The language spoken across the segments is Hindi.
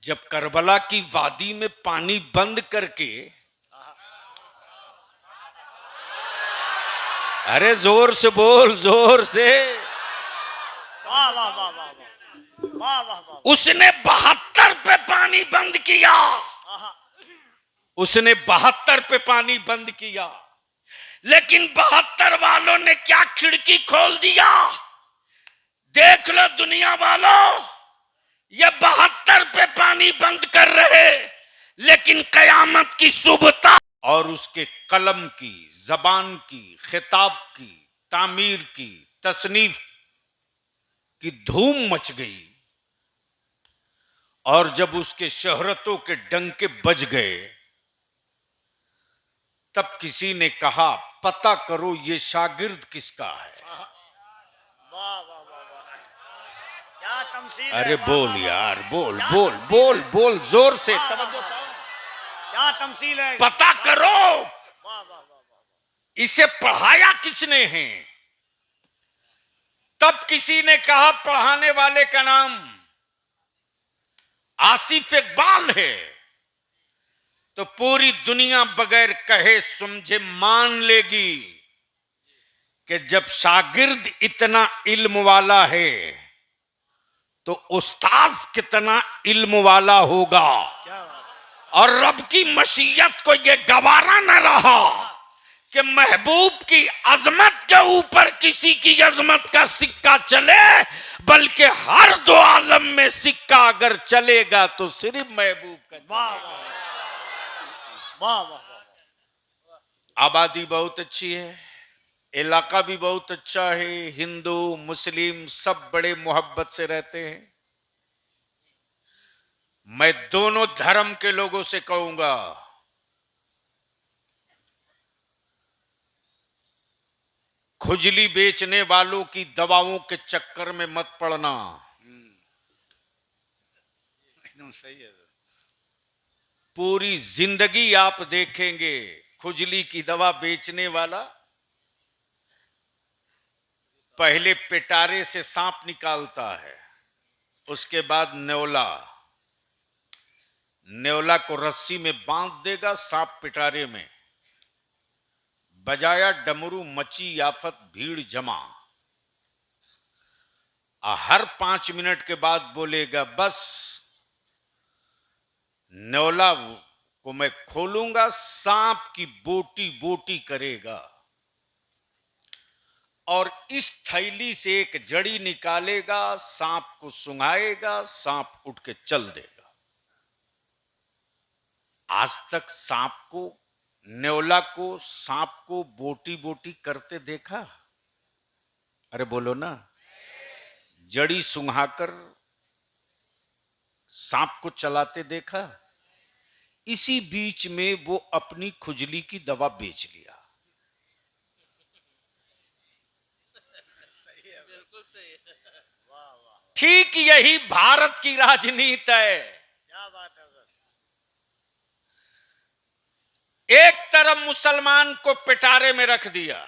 जब करबला की वादी में पानी बंद करके, अरे जोर से बोल, जोर से, वाह वाह वाह वाह वाह वाह वाह, उसने 72 पे पानी बंद किया। उसने 72 पे पानी बंद किया, लेकिन 72 वालों ने क्या खिड़की खोल दिया। देख लो दुनिया वालों, ये 72 पे पानी बंद कर रहे, लेकिन कयामत की सुबह और उसके कलम की, जबान की, खिताब की, तामीर की, तसनीफ की धूम मच गई। और जब उसके शोहरतों के डंके बज गए, तब किसी ने कहा पता करो ये शागिर्द किसका है। वाह वाह वाह वाह, क्या तमसील है। अरे वाह, बोल वाह, वाह, यार, बोल क्या बोल तमसील बोल है। बोल जोर से, वाह, तवज्जो वाह, करो। क्या तमसील है। पता करो वाह वाह वाह वाह, इसे पढ़ाया किसने है। तब किसी ने कहा पढ़ाने वाले का नाम आसिफ इकबाल है। तो पूरी दुनिया बगैर कहे समझे मान लेगी कि जब शागिर्द इतना इल्म वाला है तो उस्ताद कितना इल्म वाला होगा। क्या बात है। और रब की मशीयत को यह गवारा न रहा कि महबूब की अजमत के ऊपर किसी की अजमत का सिक्का चले, बल्कि हर दो आलम में सिक्का अगर चलेगा तो सिर्फ महबूब का वाह चलेगा। वाह वाह वाह वाह, आबादी बहुत अच्छी है, इलाका भी बहुत अच्छा है, हिंदू मुस्लिम सब बड़े मोहब्बत से रहते हैं। मैं दोनों धर्म के लोगों से कहूंगा, खुजली बेचने वालों की दवाओं के चक्कर में मत पड़ना। एकदम सही है। पूरी जिंदगी आप देखेंगे खुजली की दवा बेचने वाला पहले पिटारे से सांप निकालता है, उसके बाद न्योला, न्योला को रस्सी में बांध देगा, सांप पिटारे में, बजाया डमरू, मची आफत, भीड़ जमा। हर 5 मिनट के बाद बोलेगा बस न्योला को मैं खोलूंगा, सांप की बोटी बोटी करेगा और इस थैली से एक जड़ी निकालेगा, सांप को सुंघाएगा, सांप उठ के चल देगा। आज तक सांप को, न्योला को, सांप को बोटी बोटी करते देखा? अरे बोलो ना। जड़ी सुंघाकर सांप को चलाते देखा? इसी बीच में वो अपनी खुजली की दवा बेच लिया। ठीक यही भारत की राजनीति है। क्या बात है। एक तरफ मुसलमान को पिटारे में रख दिया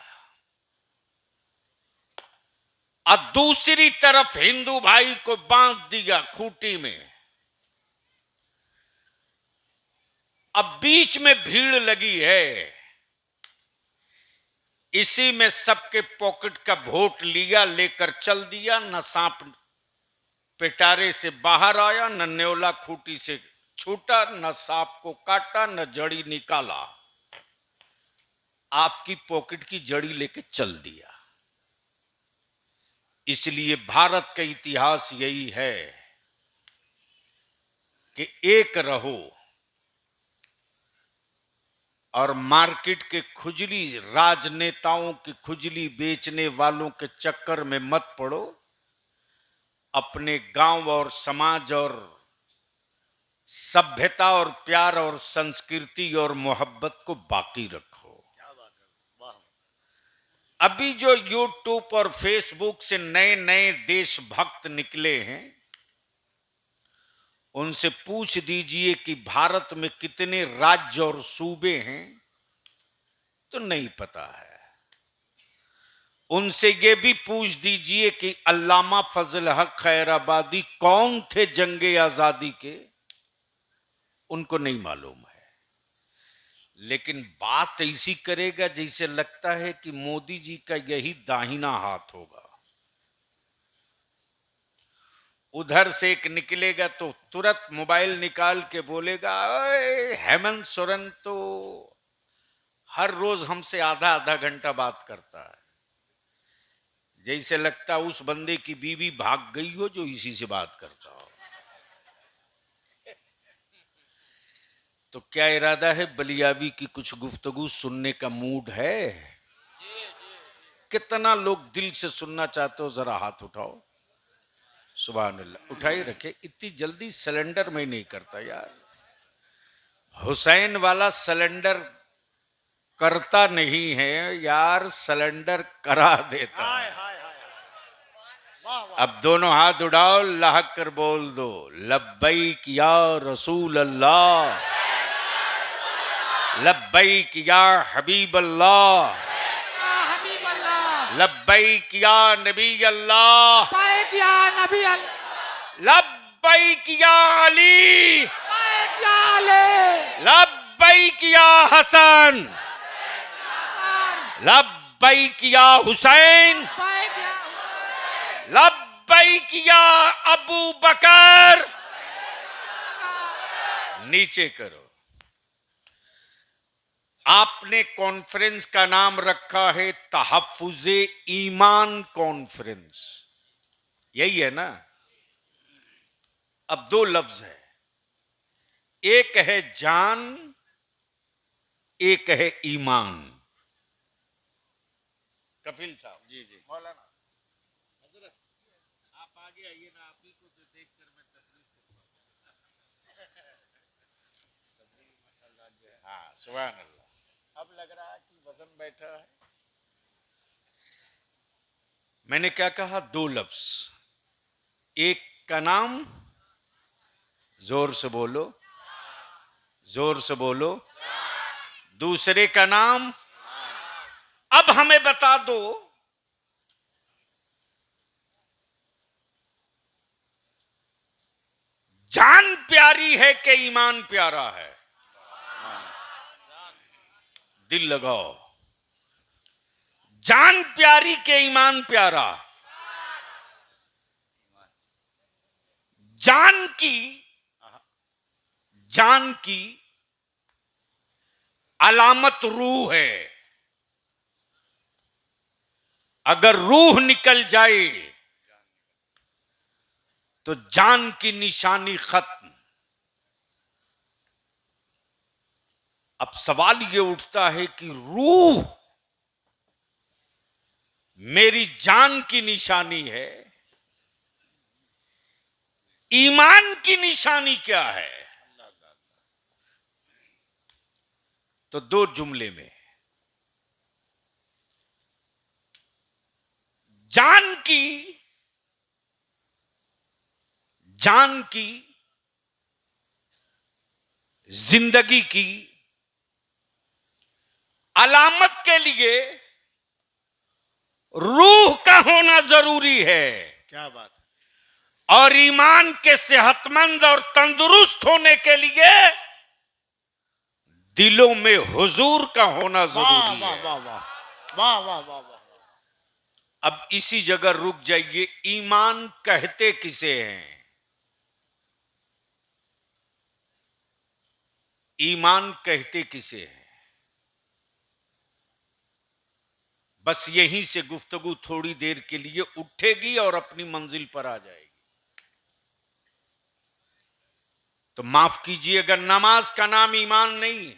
और दूसरी तरफ हिंदू भाई को बांध दिया खूंटी में। अब बीच में भीड़ लगी है, इसी में सबके पॉकेट का वोट लिया, लेकर चल दिया। न सांप पिटारे से बाहर आया, न न्योला खूंटी से छूटा, न सांप को काटा, न जड़ी निकाला, आपकी पॉकेट की जड़ी लेके चल दिया। इसलिए भारत का इतिहास यही है कि एक रहो और मार्केट के खुजली, राजनेताओं की खुजली बेचने वालों के चक्कर में मत पड़ो। अपने गांव और समाज और सभ्यता और प्यार और संस्कृति और मोहब्बत को बाकी रखो। क्या बात है। वाह। अभी जो यूट्यूब और फेसबुक से नए नए देशभक्त निकले हैं, उनसे पूछ दीजिए कि भारत में कितने राज्य और सूबे हैं, तो नहीं पता है। उनसे यह भी पूछ दीजिए कि अल्लामा फजल हक खैराबादी कौन थे जंगे आजादी के, उनको नहीं मालूम है, लेकिन बात ऐसी करेगा जैसे लगता है कि मोदी जी का यही दाहिना हाथ होगा। उधर से एक निकलेगा तो तुरंत मोबाइल निकाल के बोलेगा, ओए हेमंत सोरेन तो हर रोज हमसे आधा आधा घंटा बात करता है। जैसे लगता उस बंदे की बीवी भाग गई हो जो इसी से बात करता हो। तो क्या इरादा है, बलियावी की कुछ गुफ्तगू सुनने का मूड है? कितना लोग दिल से सुनना चाहते हो, जरा हाथ उठाओ। सुभान अल्लाह, उठाई रखे। इतनी जल्दी सिलेंडर में नहीं करता यार, हुसैन वाला सिलेंडर करता नहीं है यार, सिलेंडर करा देता हाय है। हाय हाय वाह वाह अब दोनों हाथ उठाओ, लहक कर बोल दो, लब्बैक या रसूल अल्लाह, लब्बैक या हबीब अल्लाह, हबीब अल्लाह, लब्बैक या नबी अल्लाह, लब्बैक या नबी अल्लाह, लब्बैक या अली, लब्बैक या अली, लब्बैक या हसन, हसन, लब्बैक या हुसैन, लब्बैक या हुसैन, लब्बैक या अबू बकर। नीचे करो। आपने कॉन्फ्रेंस का नाम रखा है तहफ्फुज़े ईमान कॉन्फ्रेंस, यही है ना? अब दो लफ्ज है, एक है जान, एक है ईमान। कफिल साहब, जी जी, मौलाना हजरत आप आगे आइए ना, आप ही को तो देखकर मैं तकलीफ। हाँ सुभान अल्लाह, अब लग रहा है कि वजन बैठा है। मैंने क्या कहा, दो लफ्ज, एक का नाम, जोर से बोलो, जोर से बोलो, दूसरे का नाम। अब हमें बता दो, जान प्यारी है कि ईमान प्यारा है? दिल लगाओ, जान प्यारी के ईमान प्यारा? जान की, जान की अलामत रूह है। अगर रूह निकल जाए तो जान की निशानी खत्म। अब सवाल यह उठता है कि रूह मेरी जान की निशानी है, ईमान की निशानी क्या है? तो दो जुमले में, जान की, जान की जिंदगी की अलामत के लिए रूह का होना जरूरी है, क्या बात और ईमान के सेहतमंद और तंदुरुस्त होने के लिए दिलों में हुजूर का होना वाह जरूरी वाह है। वाह वाह वाह वाह वाह वाह। अब इसी जगह रुक जाइए, ईमान कहते किसे हैं? ईमान कहते किसे हैं? बस यहीं से गुफ्तगू थोड़ी देर के लिए उठेगी और अपनी मंजिल पर आ जाएगी। तो माफ कीजिए, अगर नमाज का नाम ईमान नहीं है,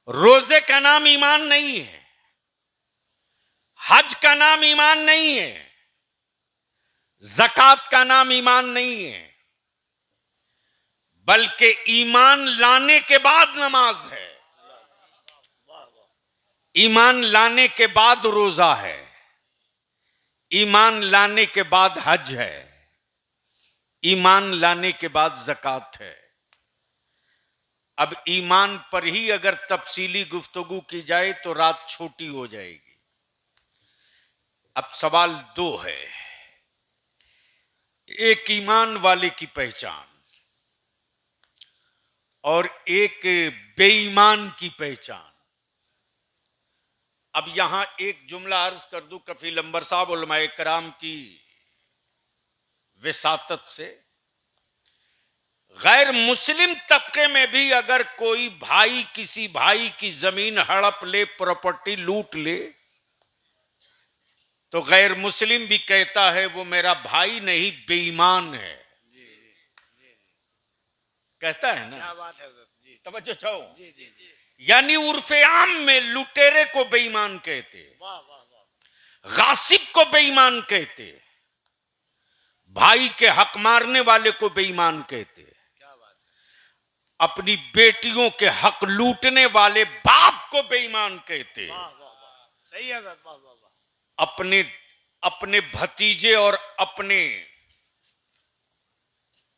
रोजे का नाम ईमान नहीं है, हज का नाम ईमान नहीं है, ज़कात का नाम ईमान नहीं है, बल्कि ईमान लाने के बाद नमाज है, ईमान लाने के बाद रोजा है, ईमान लाने के बाद हज है, ईमान लाने के बाद ज़कात है। अब ईमान पर ही अगर तफसीली गुफ्तगू की जाए तो रात छोटी हो जाएगी। अब सवाल दो है, एक ईमान वाले की पहचान, और एक बेईमान की पहचान। अब यहां एक जुमला अर्ज कर दूं कफील अंबर साहब उलमाए कराम की विसातत से, गैर मुस्लिम तबके में भी अगर कोई भाई किसी भाई की जमीन हड़प ले, प्रॉपर्टी लूट ले, तो गैर मुस्लिम भी कहता है वो मेरा भाई नहीं बेईमान है। कहता है ना। क्या बात है हजरत जी। तवज्जो चाहो। जी जी जी। यानी उर्फे आम में लुटेरे को बेईमान कहते, वाह वाह वाह। गासिब को बेईमान कहते, भाई के हक मारने वाले को बेईमान कहते, क्या बात है। अपनी बेटियों के हक लूटने वाले बाप को बेईमान कहते, वाह वाह वाह। सही है हजरत। वाह वाह वाह। अपने अपने भतीजे और अपने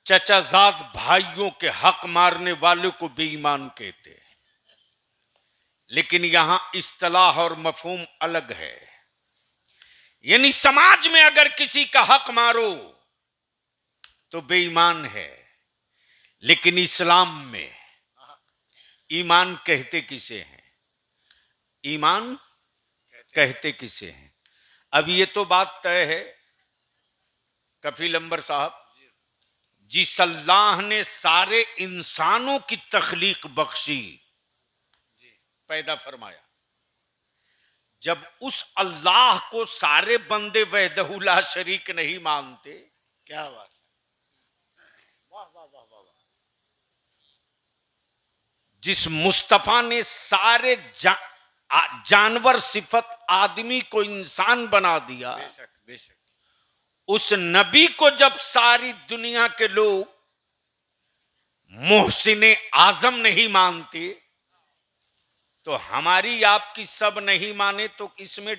चचाजाद भाइयों के हक मारने वाले को बेईमान कहते। लेकिन यहां इस्तिलाह और मफहूम अलग है। यानी समाज में अगर किसी का हक मारो तो बेईमान है, लेकिन इस्लाम में ईमान कहते किसे हैं? ईमान कहते किसे हैं? अब ये तो बात तय है कफील अंबर साहब, जिस अल्लाह ने सारे इंसानों की तख्लीक बख्शी, पैदा फरमाया, जब उस अल्लाह को सारे बंदे वहदहू ला शरीक नहीं मानते, क्या बात है। वाह वाह वाह वाह वाह। जिस मुस्तफा ने सारे जानवर सिफत आदमी को इंसान बना दिया, बेशक बेशक। उस नबी को जब सारी दुनिया के लोग मोहसिने आजम नहीं मानते, तो हमारी आपकी सब नहीं माने तो इसमें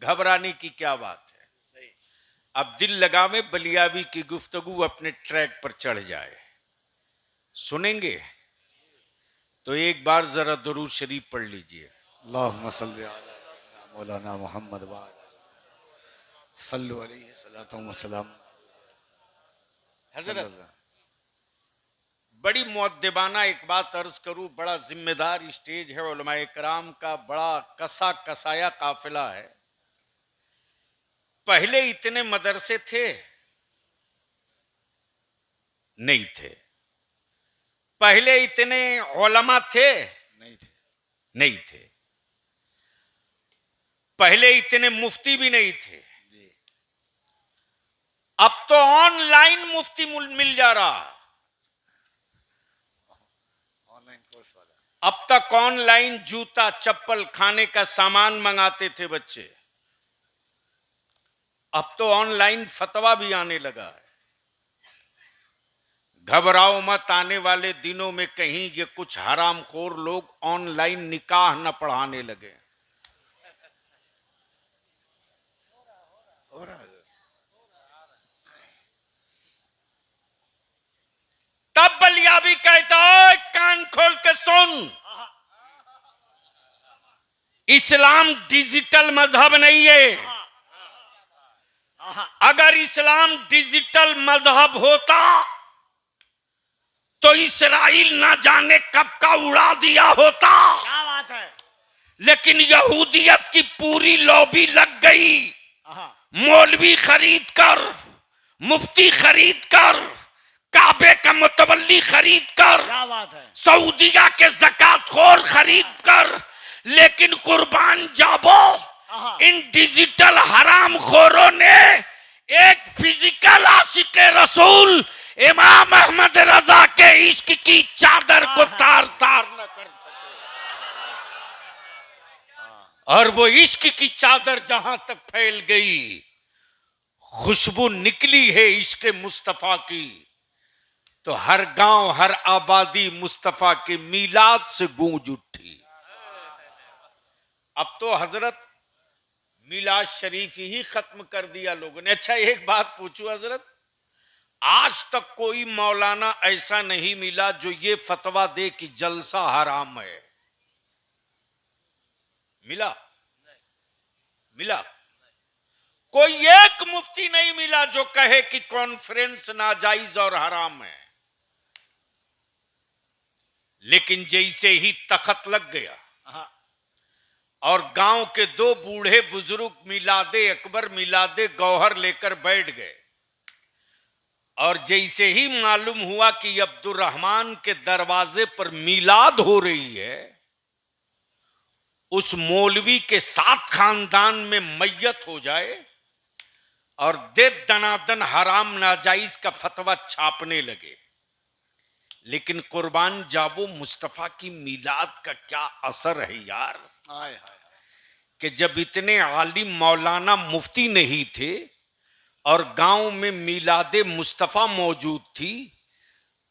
घबराने की क्या बात है? सही। अब दिल लगावे बलियावी की गुफ्तगू अपने ट्रैक पर चढ़ जाए। सुनेंगे तो एक बार जरा दुरूद शरीफ पढ़ लीजिए। अल्लाहुम्मा सल्ली अला मौलाना मोहम्मद व सल्लु अलैहि सल्लल्लाहु वसल्लम। हजरत बड़ी मुअद्दिबाना एक बात अर्ज करूं, बड़ा जिम्मेदार स्टेज है, उलमाए कराम का बड़ा कसा कसाया काफिला है। पहले इतने मदरसे थे? नहीं थे। पहले इतने उलमा थे? नहीं थे। नहीं थे। पहले इतने मुफ्ती भी नहीं थे। जी। अब तो ऑनलाइन मुफ्ती मिल जा रहा। ऑनलाइन कोर्स वाला। अब तक ऑनलाइन जूता चप्पल खाने का सामान मंगाते थे बच्चे, अब तो ऑनलाइन फतवा भी आने लगा है। घबराओ मत, आने वाले दिनों में कहीं ये कुछ हरामखोर लोग ऑनलाइन निकाह न पढ़ाने लगे। हो रहा है। तब बलियाबी कहता है कान खोल के सुन, इस्लाम डिजिटल मजहब नहीं है। अगर इस्लाम डिजिटल मजहब होता तो इसराइल ना जाने कब का उड़ा दिया होता। क्या बात है। लेकिन यहूदियत की पूरी लॉबी लग गई। मौलवी खरीद कर, मुफ्ती खरीद कर, काबे का मुतवल्ली खरीद कर, क्या बात है। सऊदिया के ज़कातखोर खरीद कर, लेकिन कुर्बान जाबो इन डिजिटल हरामखोरों ने एक फिजिकल आशिक़े रसूल इमाम अहमद रजा के इश्क की चादर को तार तार न कर सके। और वो इश्क की चादर जहां तक फैल गई, खुशबू निकली है इश्क मुस्तफा की, तो हर गांव हर आबादी मुस्तफा के मीलाद से गूंज उठी। अब तो हजरत मिलाद शरीफ ही खत्म कर दिया लोगों ने। अच्छा एक बात पूछूं हजरत, आज तक कोई मौलाना ऐसा नहीं मिला जो ये फतवा दे कि जलसा हराम है? मिला? मिला? कोई एक मुफ्ती नहीं मिला जो कहे कि कॉन्फ्रेंस नाजायज और हराम है। लेकिन जैसे ही तखत लग गया हाँ, और गांव के दो बूढ़े बुजुर्ग मिलादे अकबर मिलादे गौहर लेकर बैठ गए, और जैसे ही मालूम हुआ कि अब्दुर्रहमान के दरवाजे पर मिलाद हो रही है, उस मौलवी के साथ खानदान में मैयत हो जाए और दे दनादन हराम नाजायज का फतवा छापने लगे। लेकिन कुर्बान जाबो मुस्तफा की मिलाद का क्या असर है यार, हाय हाय, कि जब इतने आलिम मौलाना मुफ्ती नहीं थे और गांव में मिलादे मुस्तफा मौजूद थी,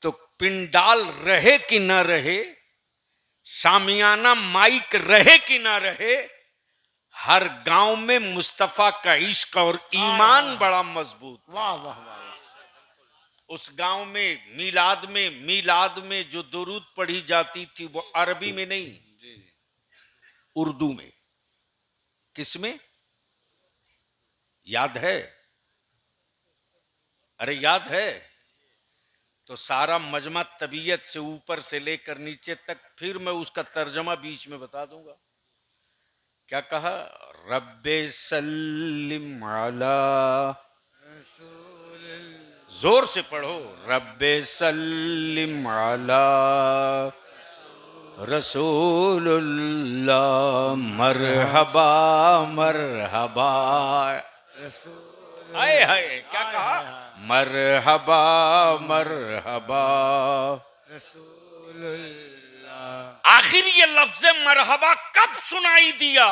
तो पिंडाल रहे कि न रहे, शामियाना माइक रहे कि न रहे, हर गांव में मुस्तफा का इश्क और ईमान बड़ा मजबूत। वाह वाह वाह वाह, उस गांव में मिलाद में जो दुरूद पढ़ी जाती थी वो अरबी में नहीं, जी जी, उर्दू में। किसमें? याद है? अरे याद है तो सारा मजमा तबीयत से ऊपर से लेकर नीचे तक, फिर मैं उसका तर्जमा बीच में बता दूंगा। क्या कहा? रब्बे सल्लिम अला, जोर से पढ़ो, रब्बे सल्लिम अला रसूलुल्लाह, मरहबा मरहबा। आए हाय, क्या कहा? मरहबा मरहबा। रसूलुल्लाह। आखिर ये लफ्ज मरहबा कब सुनाई दिया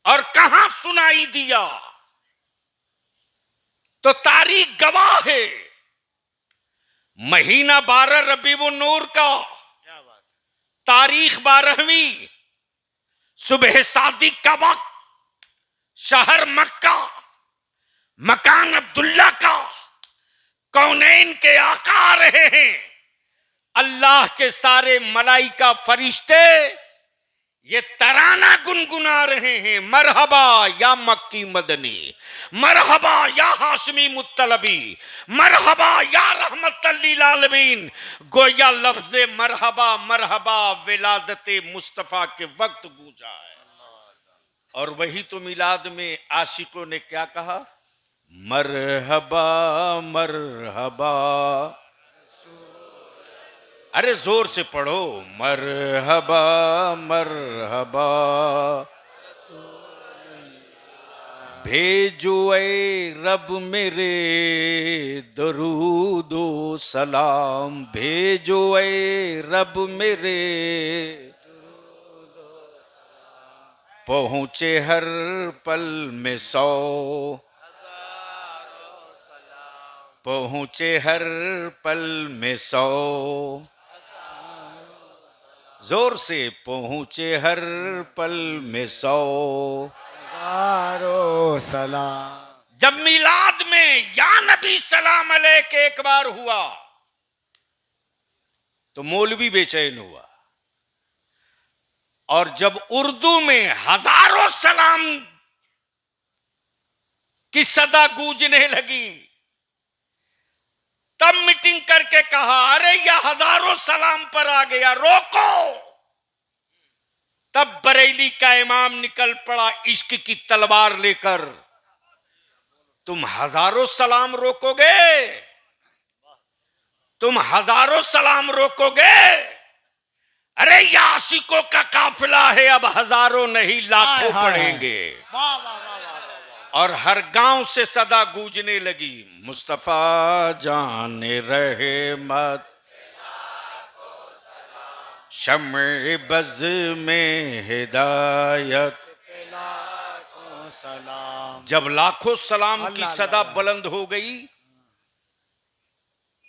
और कहां सुनाई दिया? तो तारीख गवाह है, महीना 12 रबीउन नूर का, क्या बात, तारीख 12वीं, सुबह सादिक का वक्त, शहर मक्का, मकान अब्दुल्ला का, कौनैन के आका आ रहे हैं, अल्लाह के सारे मलाइका फरिश्ते ये तराना गुनगुना रहे हैं, मरहबा या मक्की मदनी, मरहबा या हाशमी मुत्तलबी, मरहबा या रहमतल लिल आलमीन। गोया लफ्ज़े मरहबा मरहबा विलादते मुस्तफ़ा के वक्त गूंजा है। और वही तो मिलाद में आशिकों ने क्या कहा? मरहबा मरहबा। अरे जोर से पढ़ो, मरहबा मरहबा। भेजो ए रब मेरे दरूदो सलाम, भेजो ए रब मेरे, पहुंचे हर पल में 100, पहुंचे हर पल में 100, जोर से, पहुंचे हर पल में 100। हजारों सलाम। जब मिलाद में या नबी सलाम अलैक एक बार हुआ तो मौलवी बेचैन हुआ, और जब उर्दू में हजारों सलाम की सदा गूंजने लगी, तब मीटिंग करके कहा, अरे यह हजारों सलाम पर आ गया, रोको। तब बरेली का इमाम निकल पड़ा इश्क की तलवार लेकर। तुम हजारों सलाम रोकोगे? तुम हजारों सलाम रोकोगे? अरे ये आशिकों का काफिला है, अब हजारों नहीं लाखों पढ़ेंगे। वाह वाह वाह वाह वाह। और हर गांव से सदा गूंजने लगी, मुस्तफा जाने रहे मत, शम्ए बज़ में हिदायत। लाखों सलाम। जब लाखों सलाम की अल्लाह सदा अल्लाह। बुलंद हो गई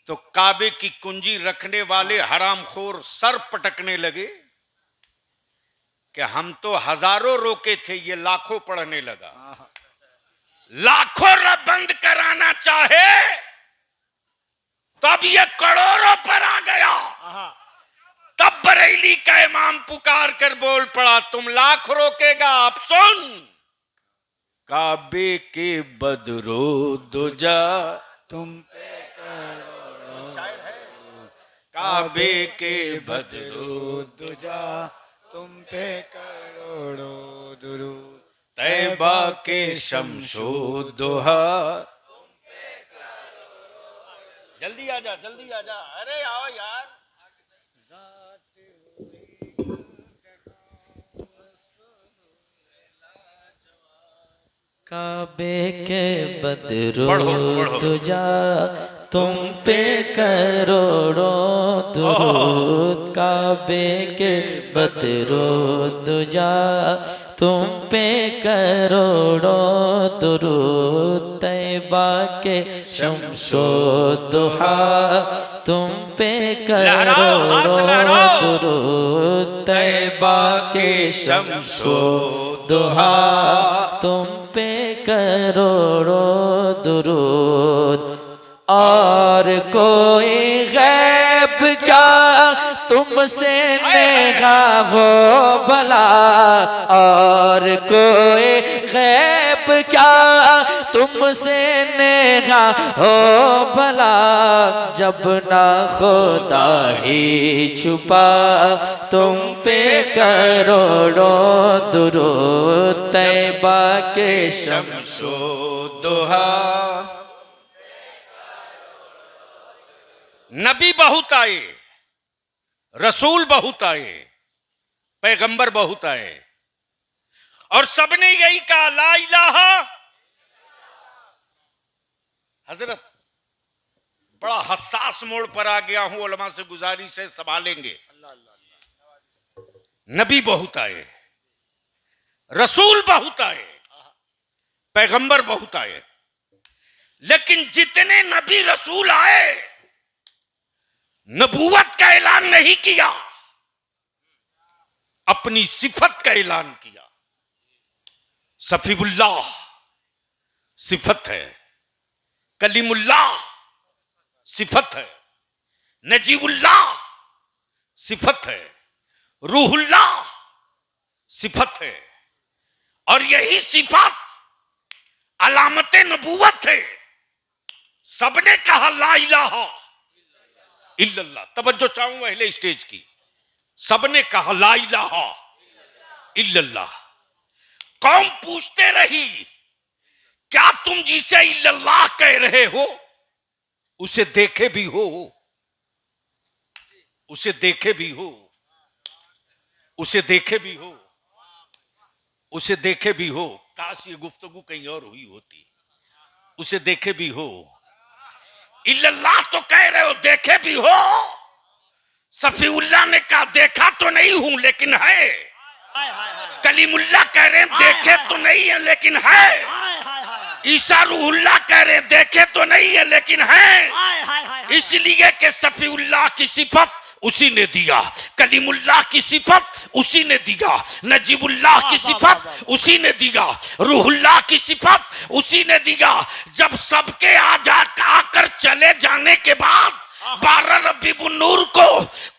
तो काबे की कुंजी रखने वाले हरामखोर सर पटकने लगे कि हम तो हजारों रोके थे, ये लाखों पढ़ने लगा। लाखों बंद कराना चाहे तो अब ये करोड़ों पर आ गया। तब बरेली का इमाम पुकार कर बोल पड़ा, तुम लाख रोकेगा? अब सुन, काबे के बदरो दुजा तुम पे करोड़ों काबे के बदरू दुजा तुम पे करोड़ों दुरूद। तैबा के शमशो दुहा। जल्दी आजा, जल्दी आजा, अरे आओ यार। काबे के बदरो पढ़ो, पढ़ो। तुझा तुम पे करोड़ों दुरूद। काबे के बदरो तुझा तुम पे करोड़ों दुरूद। तैबा के शम्सो दुहा तुम पे लहराओ, हाथ करोड़ों लहराओ। दुरूद। तैबा के शम्सो दुहा तुम पे करोड़ों दुरूद। और कोई गैब क्या तुमसे नेहा हो भला। और कोई गैब क्या तुमसे नेहा हो भला। जब ना खुदा ही छुपा तुम पे करोड़ों दुरूद। तैबा के शम्सो दोहा। नबी बहुत आए, रसूल बहुत आए, पैगंबर बहुत आए, और सबने यही कहा ला इलाहा। हजरत बड़ा हसास मोड़ पर आ गया हूं, उलमा से गुजारिश है संभालेंगे। नबी बहुत आए, रसूल बहुत आए, पैगंबर बहुत आए, लेकिन जितने नबी रसूल आए नबूवत का ऐलान नहीं किया, अपनी सिफत का ऐलान किया। सफीउल्लाह सिफत है, कलीमुल्लाह सिफत है, नजीबुल्लाह सिफत है, रूहुल्लाह सिफत है, और यही सिफत अलामत नबूवत है। सबने कहा ला इलाहा इल्लल्लाह। तवज्जो चाहूंगा अहले स्टेज की। सबने कहा ला इलाहा इल्लल्लाह। कौम पूछते रही क्या तुम जिसे इल्लल्लाह कह रहे हो उसे देखे भी हो, उसे देखे भी हो, उसे देखे भी हो, उसे देखे भी हो। काश ये गुफ्तगू कहीं और हुई होती। उसे देखे भी हो, इल्लल्लाह तो कह रहे हो, देखे भी हो। सफीउल्लाह ने कहा देखा तो नहीं हूं लेकिन है। कलीमुल्लाह कह रहे हैं देखे तो नहीं है लेकिन है। ईसा रूहुल्लाह कह रहे हैं देखे तो नहीं है लेकिन है। इसलिए कि सफीउल्लाह की सिफत उसी ने दिया, कलीमुल्लाह की सिफत उसी ने दिया, नजीबुल्लाह की सिफत उसी ने दिया, रूहुल्लाह की सिफत उसी ने दिया। जब सबके आकर चले जाने के बाद 12 रबीउन नूर को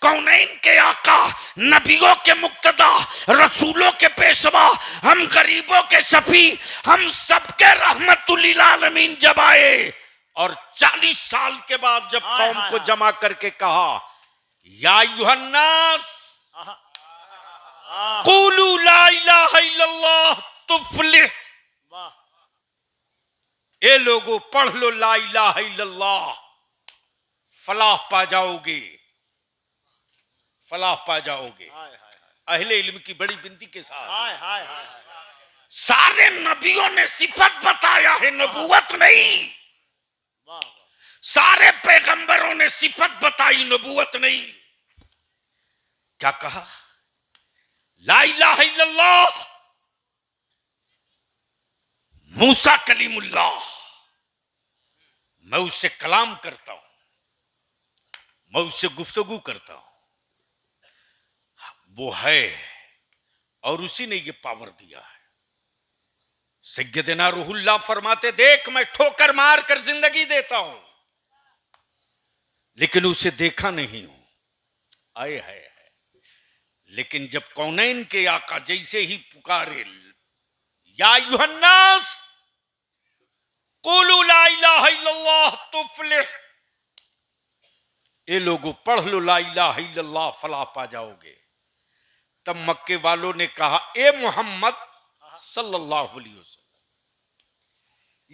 कौनैन के आका, नबियों के मुक्तदा, रसूलों के पेशवा, हम गरीबों के शफी, हम सबके रहमतुल आलमीन जब आए, और 40 साल के बाद जब कौम को जमा करके कहा या अय्युहन्नास क़ूलू ला इलाहा इल्लल्लाह तुफ्लिह। ए लोगों पढ़ लो ला इलाहा इल्लल्लाह, फलाह पा जाओगे, फलाह पा जाओगे। अहले इल्म की बड़ी बिनती के साथ सारे नबियों ने सिफत बताया है, नबूवत नहीं। सारे पैगंबरों ने सिफत बताई, नबूवत नहीं। क्या कहा? ला इलाहा इल्लल्लाह मूसा कलीमुल्लाह, मैं उससे कलाम करता हूं, मैं उससे गुफ्तगू करता हूं, वो है और उसी ने ये पावर दिया है। सैयदना रूहुल्लाह फरमाते देख मैं ठोकर मार कर जिंदगी देता हूं लेकिन उसे देखा नहीं हूं। आए है। लेकिन जब कौनैन के आका जैसे ही पुकारे या अय्युहन्नास क़ूलू ला इलाहा इल्लल्लाह तुफ्लिह, ये लोगों पढ़ लो ला इलाहा इल्लल्लाह फलाह पा जाओगे। तब मक्के वालों ने कहा ए मोहम्मद सल्लल्लाहु अलैहि वसल्लम,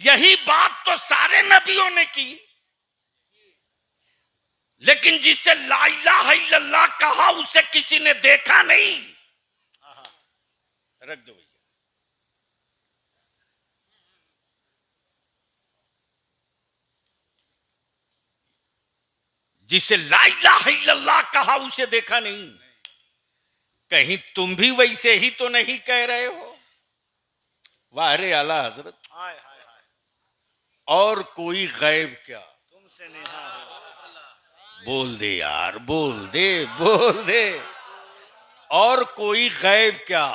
यही बात तो सारे नबियों ने की, लेकिन जिससे ला इलाहा इल्लल्लाह कहा उसे किसी ने देखा नहीं। रख दो भैया। जिसे ला इलाहा इल्लल्लाह कहा उसे देखा नहीं। कहीं तुम भी वैसे ही तो नहीं कह रहे हो? वाह रे आला हजरत। हाय हाय हाय, और कोई गैब क्या? तुमसे नेहा हो। बोल दे यार, बोल दे, बोल दे। और कोई गैब क्या?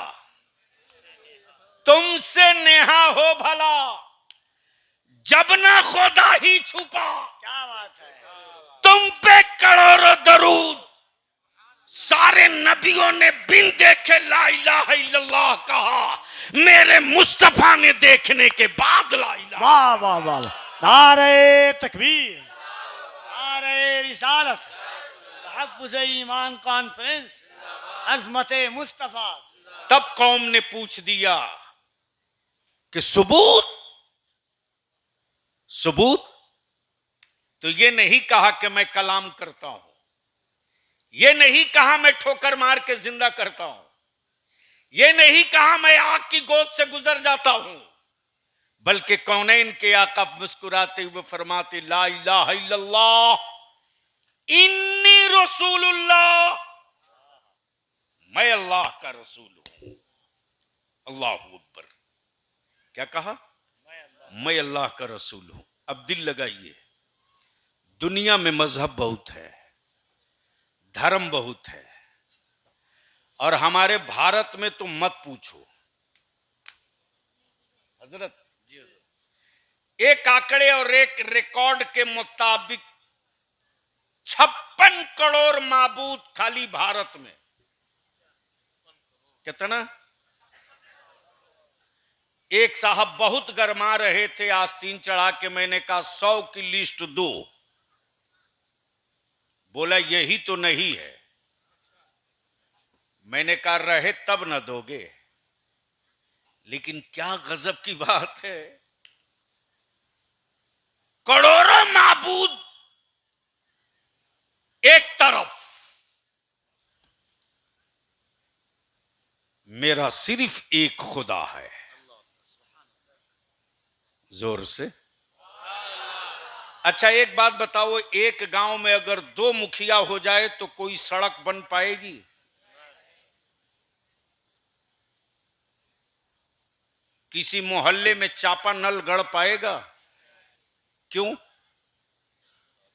तुमसे नेहा हो भला, जब ना खुदा ही छुपा। क्या बात है। तुम पे करोड़ों दरूद, सारे नबियों ने बिन देखे ला इलाहा इल्लल्लाह कहा, मेरे मुस्तफा ने देखने के बाद ला इलाहा। वाह वाह वाह, नारे तकबीर, नारे रिसालत, तहफ्फुज़ ईमान कॉन्फ्रेंस, अज़मत मुस्तफा। तब कौम ने पूछ दिया कि सबूत, सबूत? तो ये नहीं कहा कि मैं कलाम करता हूं, ये नहीं कहा मैं ठोकर मार के जिंदा करता हूं, ये नहीं कहा मैं आग की गोद से गुजर जाता हूं, बल्कि कौनैन के आका मुस्कुराते हुए फरमाते ला इलाहा इल्लल्लाह इन्नी रसूलुल्लाह, मैं अल्लाह का रसूल हूं। अल्लाह अकबर। क्या कहा? मैं अल्लाह का रसूल हूं। अब दिल लगाइए, दुनिया में मजहब बहुत है, धर्म बहुत है, और हमारे भारत में तो मत पूछो हजरत। एक आंकड़े और एक रिकॉर्ड के मुताबिक 56 करोड़ माबूद खाली भारत में। कितना? एक साहब बहुत गरमा रहे थे आस्तीन चढ़ा के, मैंने कहा 100 की लिस्ट दो। बोला यही तो नहीं है। मैंने कहा रहे तब न दोगे। लेकिन क्या गजब की बात है, करोड़ों माबूद एक तरफ, मेरा सिर्फ एक खुदा है। जोर से। अच्छा एक बात बताओ, एक गांव में अगर 2 मुखिया हो जाए तो कोई सड़क बन पाएगी? किसी मोहल्ले में चापा नल गड़ पाएगा? क्यों?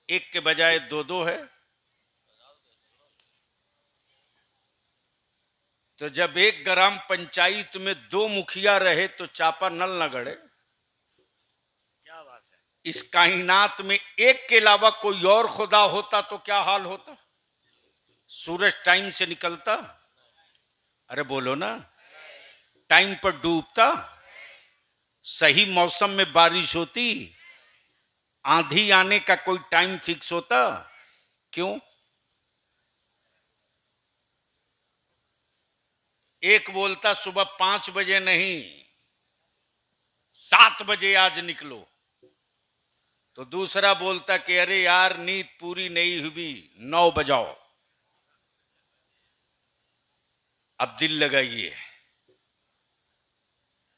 एक के बजाय 2-2 है। तो जब एक ग्राम पंचायत में 2 मुखिया रहे तो चापा नल न गड़े। क्या बात है। इस कायनात में एक के अलावा कोई और खुदा होता तो क्या हाल होता? सूरज टाइम से निकलता? अरे बोलो ना। टाइम पर डूबता? सही मौसम में बारिश होती? आंधी आने का कोई टाइम फिक्स होता? क्यों? एक बोलता सुबह 5 बजे नहीं 7 बजे आज निकलो, तो दूसरा बोलता कि अरे यार नींद पूरी नहीं हुई 9 बजाओ। अब दिल लगाइए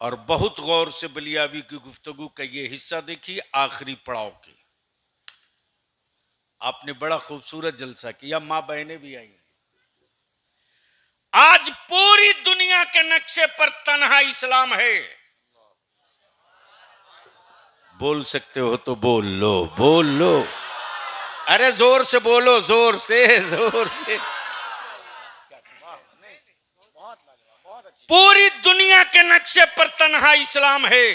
और बहुत गौर से बलियावी की गुफ्तगू का ये हिस्सा देखिए, आखिरी पड़ाव की। आपने बड़ा खूबसूरत जलसा किया, मां बहनें भी आई। आज पूरी दुनिया के नक्शे पर तन्हा इस्लाम है। बोल सकते हो तो बोल लो, बोल लो। अरे जोर से बोलो, जोर से, जोर से। पूरी दुनिया के नक्शे पर तन्हा इस्लाम है।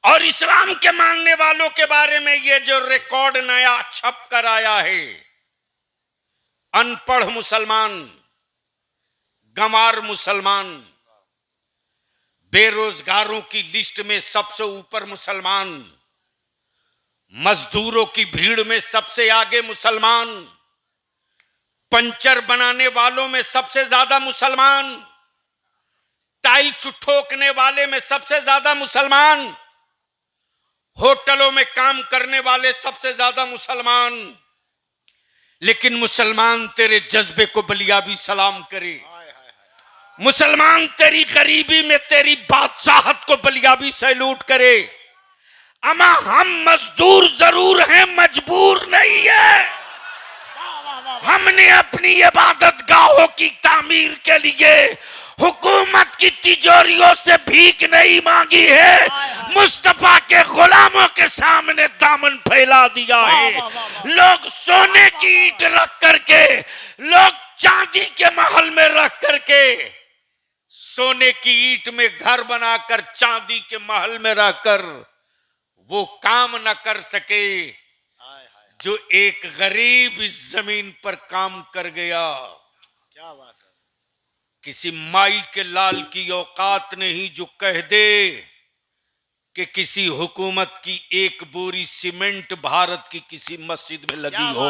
और इस्लाम के मानने वालों के बारे में ये जो रिकॉर्ड नया छप कर आया है, अनपढ़ मुसलमान, गंवार मुसलमान, बेरोजगारों की लिस्ट में सबसे ऊपर मुसलमान, मजदूरों की भीड़ में सबसे आगे मुसलमान, पंचर बनाने वालों में सबसे ज्यादा मुसलमान, टाइल्स ठोकने वाले में सबसे ज्यादा मुसलमान, होटलों में काम करने वाले सबसे ज्यादा मुसलमान। लेकिन मुसलमान तेरे जज्बे को बलियाबी सलाम करे, मुसलमान तेरी गरीबी में तेरी बादशाहत को बलियाबी सैल्यूट करे। अमा हम मजदूर जरूर हैं, मजबूर नहीं है। हमने अपनी इबादत गाहों की तामीर के लिए हुकूमत की तिजोरियों से भीख नहीं मांगी है, मुस्तफा के गुलामों के सामने दामन फैला दिया है। लोग सोने की ईंट रख करके, लोग चांदी के महल में रख करके, सोने की ईंट में घर बनाकर चांदी के महल में रहकर वो काम न कर सके जो एक गरीब इस जमीन पर काम कर गया। क्या बात है। किसी माई के लाल की औकात नहीं जो कह दे कि किसी हुकूमत की एक बोरी सीमेंट भारत की किसी मस्जिद में लगी हो।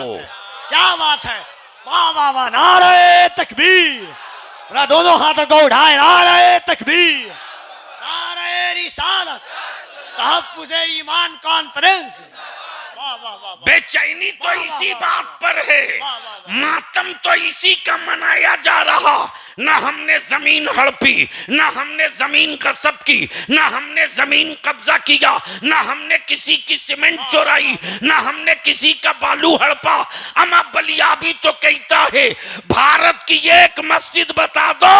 क्या बात है। वाह वाह वाह, नारे तकबीर। दोनों हाथों को उठाए, नारे तकबीर, नारे रिसालत, तहफ्फुज़े ईमान कॉन्फ्रेंस। बेचैनी तो इसी बात पर है, मातम तो इसी का मनाया जा रहा। न हमने जमीन हड़पी, न हमने जमीन कसब की, न हमने जमीन कब्जा किया, न हमने किसी की सीमेंट चोराई, न हमने किसी का बालू हड़पा। अमा बलियाबी तो कहता है भारत की एक मस्जिद बता दो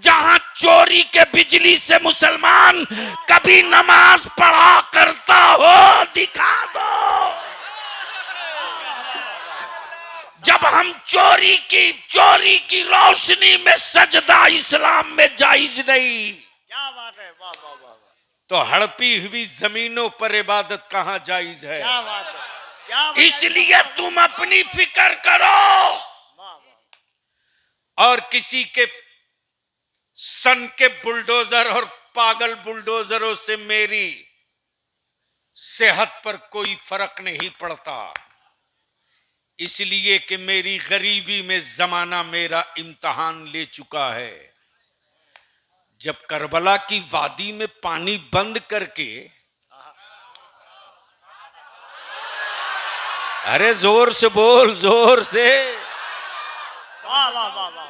जहां चोरी के बिजली से मुसलमान कभी नमाज पढ़ा करता हो, दिखा दो। जब हम चोरी की रोशनी में सजदा इस्लाम में जायज नहीं। क्या बात है। वाह वाह वाह। तो हड़पी हुई जमीनों पर इबादत कहां जायज है। क्या बात है। क्या बात है। इसलिए तुम अपनी फिक्र करो और किसी के सन के बुलडोजर और पागल बुलडोजरों से मेरी सेहत पर कोई फर्क नहीं पड़ता, इसलिए कि मेरी गरीबी में जमाना मेरा इम्तिहान ले चुका है। जब करबला की वादी में पानी बंद करके, अरे जोर से बोल, जोर से। वाह वाह वाह वाह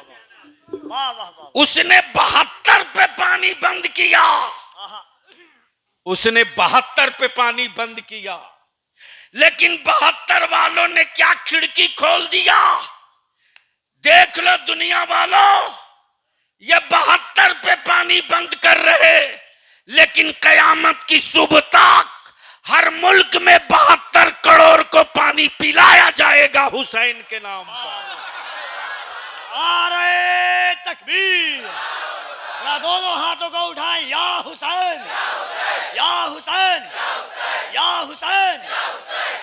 वाह वाह वाह। उसने 72 पे पानी बंद किया, उसने 72 पे पानी बंद किया, लेकिन 72 वालों ने क्या खिड़की खोल दिया। देख लो दुनिया वालों, ये 72 पे पानी बंद कर रहे, लेकिन कयामत की सुबह तक हर मुल्क में 72 करोड़ को पानी पिलाया जाएगा हुसैन के नाम पर। नारे तकबीर। दोनों हाथों को उठाए, या हुसैन, या हुसैन, या हुसैन।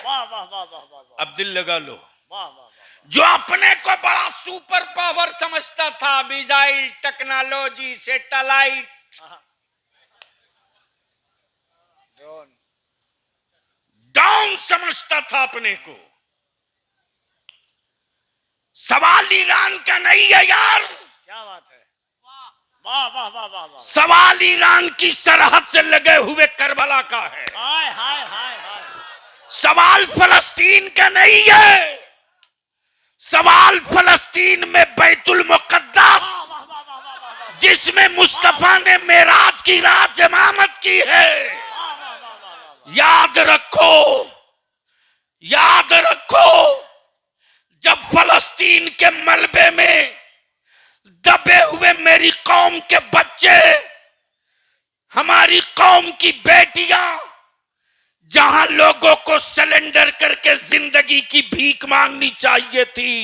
वाह वाह वाह वाह वाह। अब दिल लगा लो। वाह वाह। जो अपने को बड़ा सुपर पावर समझता था, मिसाइल टेक्नोलॉजी, सैटेलाइट, डाउन समझता था अपने को। सवाल ईरान का नहीं है यार। क्या बात है। वाह वाह वाह वाह वाह। सवाल ईरान की सरहद से लगे हुए करबला का है। हाय हाय हाय हाय। सवाल फलस्तीन का नहीं है, सवाल फलस्तीन में बैतुल मुकद्दस जिसमें मुस्तफा ने मेराज की रात इमामत की है। याद रखो, याद रखो, जब फलस्तीन के मलबे में दबे हुए मेरी कौम के बच्चे, हमारी कौम की बेटियां, जहां लोगों को सिलेंडर करके जिंदगी की भीख मांगनी चाहिए थी,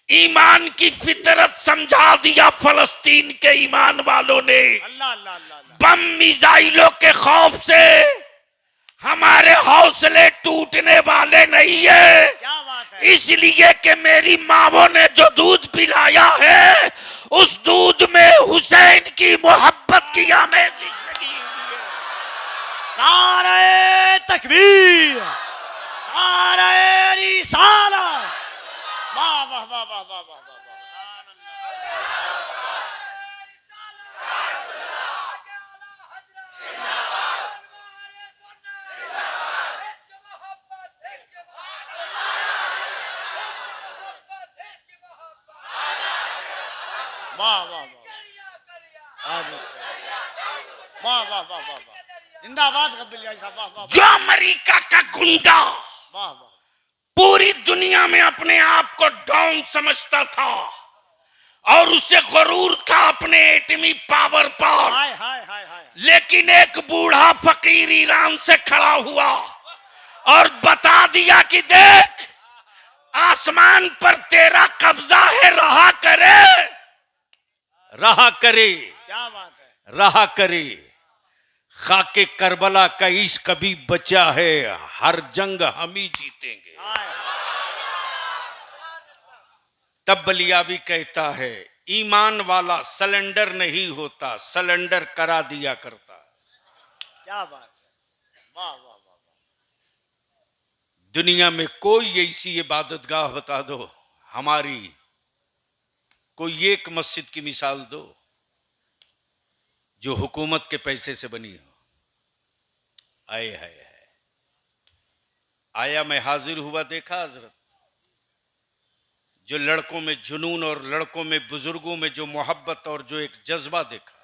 ईमान की फितरत समझा दिया फलस्तीन के ईमान वालों ने। अल्लाह अल्लाह अल्लाह। बम मिसाइलों के खौफ से हमारे हौसले टूटने वाले नहीं है। क्या बात है। इसलिए कि मेरी मावों ने जो दूध पिलाया है, उस दूध में हुसैन की मोहब्बत की आमेज़िश लगी हुई है। नारे तकबीर, नारे रिसालत। वाह वाह वाह वाह वाह वाह वाह। वाह वाह वाह वाह वाह वाह वाह वाह। जिंदाबाद गब्बिल याई साहब। वाह वाह जो अमेरिका का गुंडा वाह वाह। पूरी दुनिया में अपने आप को डॉन समझता था और उसे गुरूर था अपने एटमी पावर पर, हाय हाय हाय हाय। लेकिन एक बूढ़ा फकीर ईरान से खड़ा हुआ और बता दिया कि देख, आसमान पर तेरा कब्जा है, रहा करे, रहा करे, क्या बात है। रहा करे। खाके करबला का इश्क कभी बचा है, हर जंग हम ही जीतेंगे। हाय तब बलियावी कहता है, ईमान वाला सलेंडर नहीं होता, सलेंडर करा दिया करता। क्या बात है। वाह वाह वाह। दुनिया में कोई ऐसी इबादतगाह बता दो हमारी, कोई एक मस्जिद की मिसाल दो जो हुकूमत के पैसे से बनी हो। आए है आया मैं हाजिर हुआ, देखा हजरत, जो लड़कों में जुनून और लड़कों में बुजुर्गों में जो मोहब्बत और जो एक जज्बा देखा,